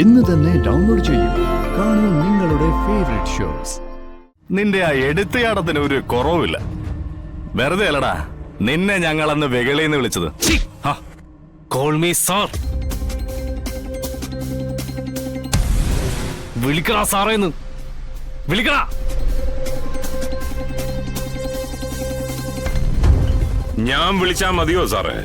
ഇന്ന് തന്നെ ഡൗൺലോഡ് ചെയ്യൂ. കാണൂ നിങ്ങളുടെ ഫേവറേറ്റ് ഷോസ്. നിന്റെ ആ എടുത്തുചാട്ടത്തിന് ഒരു കുറവില്ല. വെറുതെ അല്ലടാ നിന്നെ ഞങ്ങളന്ന് വെകളിന്ന് വിളിച്ചത്. Call me sir. വിളിക്കടാ സാറേന്ന്, വിളിക്കടാ. ഞാൻ വിളിച്ചാ മതിയോ സാറേ?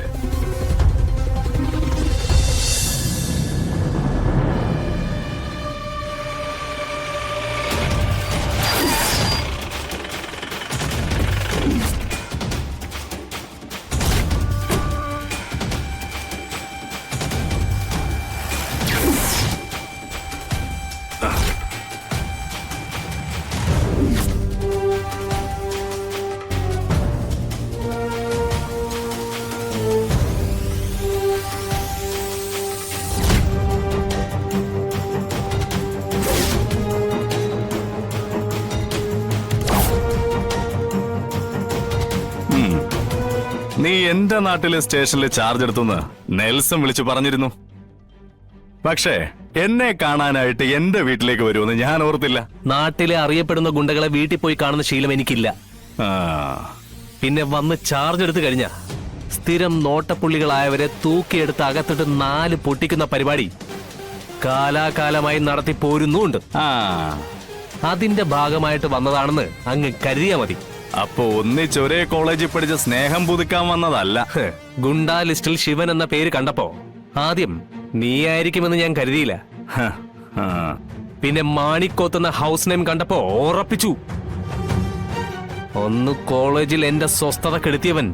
നീ എന്റെ നാട്ടിലെ സ്റ്റേഷനിൽ ചാർജ് എടുത്തുന്ന് നെൽസൺ വിളിച്ചു പറഞ്ഞിരുന്നു. പക്ഷേ എന്നെ കാണാനായിട്ട് എന്റെ വീട്ടിലേക്ക് വരുമെന്ന് ഞാൻ ഓർത്തില്ല. നാട്ടിലെ അറിയപ്പെടുന്ന ഗുണ്ടകളെ വീട്ടിൽ പോയി കാണുന്ന ശീലം എനിക്കില്ല. പിന്നെ വന്ന് ചാർജ് എടുത്തു കഴിഞ്ഞ സ്ഥിരം നോട്ടപ്പുള്ളികളായവരെ തൂക്കിയെടുത്ത് അകത്തിട്ട് 4 പൊട്ടിക്കുന്ന പരിപാടി കാലാകാലമായി നടത്തി പോരുന്നുണ്ട്. അതിന്റെ ഭാഗമായിട്ട് വന്നതാണെന്ന് അങ്ങ് കരുതിയാ മതി. അപ്പൊ ഒന്നിച്ചൊരേ കോളേജിൽ പഠിച്ച് സ്നേഹം പുതുക്കാൻ വന്നതല്ല. ഗുണ്ടാ ലിസ്റ്റിൽ ശിവൻ എന്ന പേര് കണ്ടപ്പോ ആദ്യം നീയായിരിക്കുമെന്ന് ഞാൻ കരുതിയില്ല. പിന്നെ മാണിക്കോത്തുന്ന ഹൗസ് നെയിം കണ്ടപ്പോ ഉറപ്പിച്ചു. ഒന്ന് കോളേജിൽ എന്റെ സ്വസ്ഥത കെടുത്തിയവൻ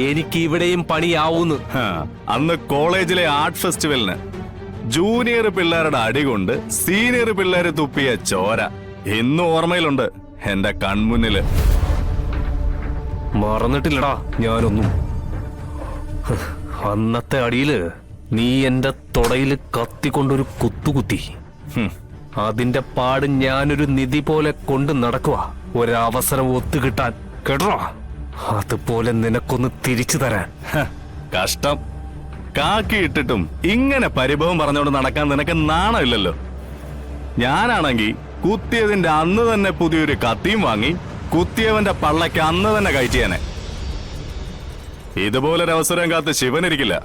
എനിക്ക് ഇവിടെയും പണിയാവൂന്ന്. അന്ന് കോളേജിലെ ആർട്ട് ഫെസ്റ്റിവലിന് ജൂനിയർ പിള്ളേരുടെ അടികൊണ്ട് സീനിയർ പിള്ളേര് തുപ്പിയ ചോര ഇന്നും ഓർമ്മയിലുണ്ട് എന്റെ കൺമുന്നില്. മറന്നിട്ടില്ലടാ ഞാനൊന്നും. അന്നത്തെ അടിയില് നീ എന്റെ തൊടയില് കത്തിക്കൊണ്ടൊരു കുത്തുകുത്തി. അതിന്റെ പാട് ഞാനൊരു നിധി പോലെ കൊണ്ട് നടക്കുക, ഒരവസരം ഒത്തുകിട്ടാൻ. കേട്ടോ, അതുപോലെ നിനക്കൊന്ന് തിരിച്ചു തരാൻ. കഷ്ടം. കാക്കിയിട്ടിട്ടും ഇങ്ങനെ പരിഭവം പറഞ്ഞുകൊണ്ട് നടക്കാൻ നിനക്ക് നാണമില്ലല്ലോ. ഞാനാണെങ്കി കുത്തിയതിന്റെ അന്ന് തന്നെ പുതിയൊരു കത്തിയും വാങ്ങി കുത്തിയവന്റെ പള്ളയ്ക്ക് അന്ന് തന്നെ കയറ്റിയാനെ. ഇതുപോലൊരവസരം കാത്ത് ശിവനിരിക്കില്ല.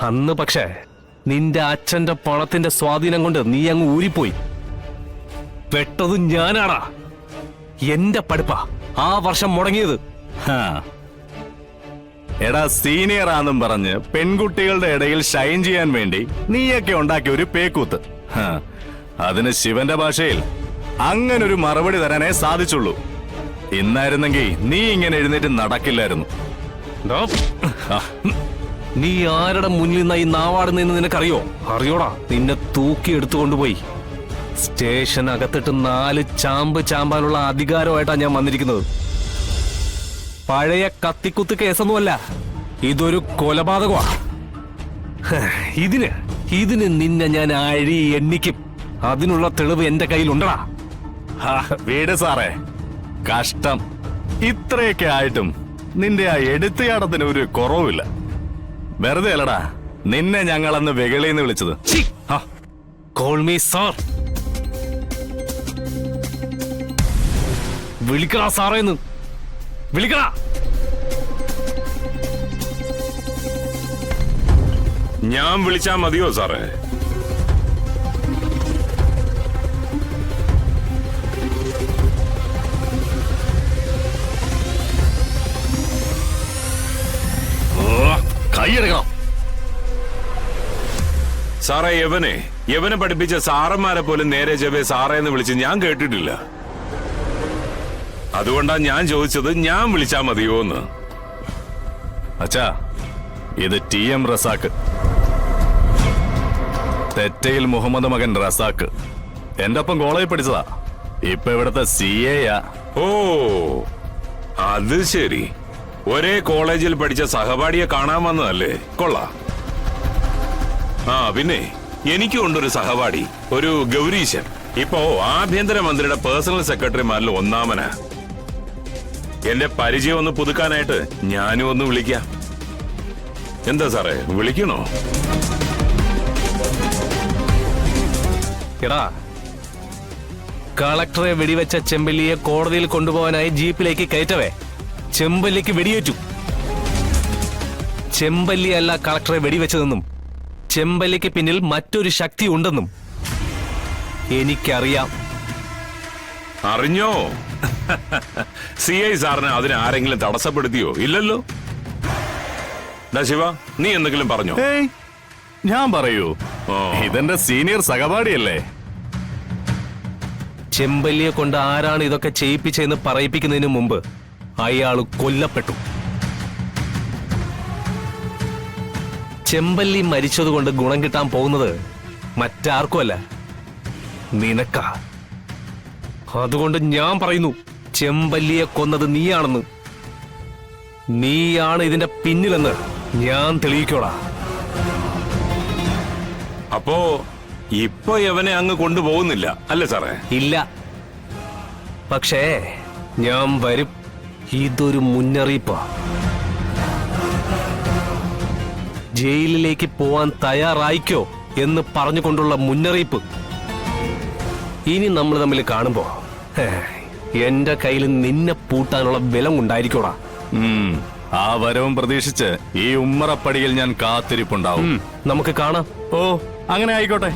അന്ന് പക്ഷേ നിന്റെ അച്ഛന്റെ പണത്തിന്റെ സ്വാധീനം കൊണ്ട് നീ അങ്ങ് ഊരിപ്പോയി. പെട്ടത് ഞാനാടാ. എന്റെ പഠിപ്പാ ആ വർഷം മുടങ്ങിയത്. എടാ, സീനിയർ ആണെന്നും പറഞ്ഞ് പെൺകുട്ടികളുടെ ഇടയിൽ ഷൈൻ ചെയ്യാൻ വേണ്ടി നീയൊക്കെ ഉണ്ടാക്കിയ ഒരു പേക്കൂത്ത്. അതിന് ശിവന്റെ ഭാഷയിൽ അങ്ങനൊരു മറുപടി തരാനേ സാധിച്ചുള്ളൂ. ഇന്നായിരുന്നെങ്കിൽ നീ ഇങ്ങനെ എഴുന്നേറ്റ് നടക്കില്ലായിരുന്നു. നീ ആരുടെ മുന്നിൽ നിന്നായി നാവാടുന്നെന്ന് നിനക്കറിയോ? അറിയോടാ, നിന്നെ തൂക്കി എടുത്തുകൊണ്ടുപോയി സ്റ്റേഷനകത്തിട്ട് 4 ചാമ്പ് ചാമ്പാനുള്ള അധികാരമായിട്ടാ ഞാൻ വന്നിരിക്കുന്നത്. പഴയ കത്തിക്കുത്ത് കേസൊന്നുമല്ല, ഇതൊരു കൊലപാതകമാ. ഇതിന് നിന്നെ ഞാൻ അഴി എണ്ണിക്കും. അതിനുള്ള തെളിവ് എന്റെ കയ്യിലുണ്ടടാ. വീട് സാറേ, കഷ്ടം. ഇത്രയൊക്കെ ആയിട്ടും നിന്റെ ആ എടുത്തുചാട്ടത്തിന് ഒരു കുറവില്ല. വെറുതെ അല്ലടാ നിന്നെ ഞങ്ങളന്ന് വെകളിന്ന് വിളിച്ചത്. Call me sir. വിളിക്കടാ സാറേന്ന്, വിളിക്കടാ. ഞാൻ വിളിച്ചാ മതിയോ സാറേ? കൈയെടുക്കണം സാറേ. യവനെ പഠിപ്പിച്ച സാറന്മാരെ പോലും നേരെ ചെവേ സാറേ എന്ന് വിളിച്ച് ഞാൻ കേട്ടിട്ടില്ല. അതുകൊണ്ടാ ഞാൻ ചോദിച്ചത് ഞാൻ വിളിച്ചാ മതിയോന്ന്. അച്ഛാ, ഇത് TM റസാക്ക്, തെറ്റയിൽ മുഹമ്മദ് മകൻ റസാക്ക്. എന്റെ ഒപ്പം കോളേജിൽ പഠിച്ചതാ. ഇപ്പൊ ഇവിടുത്തെ CA. ഓ, അത് ശരി. ഒരേ കോളേജിൽ പഠിച്ച സഹപാഠിയെ കാണാൻ വന്നതല്ലേ? കൊള്ളാം. പിന്നെ എനിക്കുണ്ടൊരു സഹപാഠി, ഒരു ഗൗരീശൻ. ഇപ്പോ ആഭ്യന്തരമന്ത്രിയുടെ പേഴ്സണൽ സെക്രട്ടറിമാരിൽ ഒന്നാമനാ. എന്റെ പരിചയം ഒന്ന് പുതുക്കാനായിട്ട് ഞാനും ഒന്ന് വിളിക്കാം. എന്താ സാറേ, വിളിക്കണോ? എടാ, കളക്ടറെ വെടിവെച്ച ചെമ്പല്ലിയെ കോടതിയിൽ കൊണ്ടുപോകാനായി ജീപ്പിലേക്ക് കയറ്റവേ ചെമ്പല്ലിക്ക് വെടിയേറ്റു. ചെമ്പല്ലി അല്ല കളക്ടറെ വെടിവെച്ചതെന്നും ചെമ്പല്ലിക്ക് പിന്നിൽ മറ്റൊരു ശക്തി ഉണ്ടെന്നും എനിക്കറിയാം. അറിഞ്ഞോ? CI സാറിന് അതിന് ആരെങ്കിലും തടസ്സപ്പെടുത്തിയോ? ഇല്ലല്ലോ. ശിവ, നീ എന്തെങ്കിലും പറഞ്ഞോ? ഏയ്, ഞാൻ പറയൂ, ഇതെന്റെ സീനിയർ സഹപാഠിയല്ലേ. ചെമ്പല്ലിയെ കൊണ്ട് ആരാണ് ഇതൊക്കെ ചെയ്യിപ്പിച്ചതെന്ന് പറയിപ്പിക്കുന്നതിന് മുമ്പ് അയാൾ കൊല്ലപ്പെട്ടു. ചെമ്പല്ലി മരിച്ചതുകൊണ്ട് ഗുണം കിട്ടാൻ പോകുന്നത് മറ്റാർക്കുമല്ല, നിനക്കാ. അതുകൊണ്ട് ഞാൻ പറയുന്നു, ചെമ്പല്ലിയെ കൊന്നത് നീയാണെന്ന്. നീയാണ് ഇതിന്റെ പിന്നിലെന്ന് ഞാൻ തെളിയിക്കോടാ. അപ്പോ ഇപ്പൊ യവനെ അങ്ങ് കൊണ്ടുപോകുന്നില്ല അല്ലേ സാറേ? ഇല്ല, പക്ഷേ ഞാൻ വരും. ഇതൊരു മുന്നറിയിപ്പാ. ജയിലിലേക്ക് പോവാൻ തയ്യാറായിക്കോ എന്ന് പറഞ്ഞുകൊണ്ടുള്ള മുന്നറിയിപ്പ്. ഇനി നമ്മൾ തമ്മിൽ കാണുമ്പോ എന്റെ കയ്യിൽ നിന്നെ പൂട്ടാനുള്ള ബലം ഉണ്ടായിരിക്കോടാ. ആ വരവും പ്രതീക്ഷിച്ച് ഈ ഉമ്മറപ്പടിയിൽ ഞാൻ കാത്തിരിപ്പുണ്ടാവും. നമുക്ക് കാണാം. ഓ, അങ്ങനെ ആയിക്കോട്ടെ.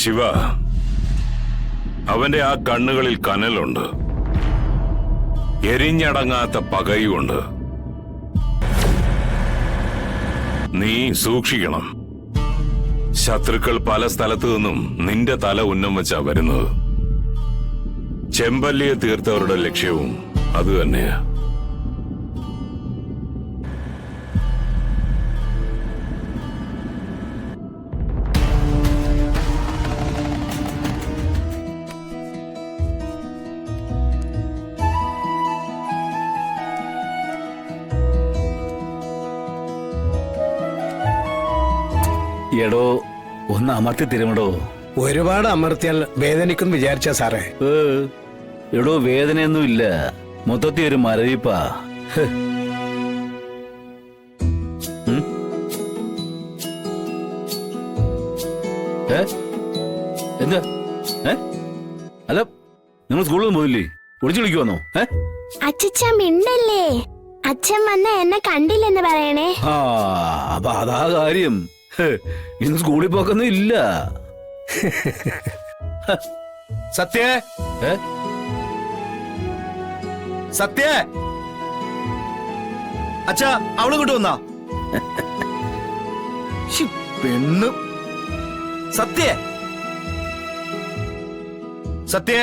ശിവ, അവന്റെ ആ കണ്ണുകളിൽ കനലുണ്ട്, എരിഞ്ഞടങ്ങാത്ത പകയുണ്ട്. നീ സൂക്ഷിക്കണം. ശത്രുക്കൾ പല സ്ഥലത്തു നിന്നും നിന്റെ തല ഉന്നം വെച്ചാ വരുന്നത്. ചെമ്പല്ലിയെ തീർത്തവരുടെ ലക്ഷ്യവും അതുതന്നെയാ. എടോ, ഒന്ന് അമർത്തി തരുമടോ. ഒരുപാട് അമർത്തിയാൽ വേദനിക്കും വിചാരിച്ച സാറേ. എടോ, വേദനയൊന്നും ഇല്ല, മൊത്തത്തിൽ ഒരു മരവിപ്പാ. എന്താ? അല്ല, നിങ്ങൾ സ്കൂളിൽ പോയില്ലേ? ഒളിച്ചു വിളിക്കുവാന്നോ? അച്ഛച്ച മിണ്ടല്ലേ, അച്ഛൻ വന്ന എന്നെ കണ്ടില്ലെന്ന് പറയണേ. ആ, അപ്പൊ അതാ കാര്യം. ഇന്ന് സ്കൂളിൽ പോക്കൊന്നും ഇല്ല. സത്യ, സത്യ, അച്ഛാ, അവള് കൊണ്ട് വന്നാ പെണ്ണ്. സത്യ, സത്യ.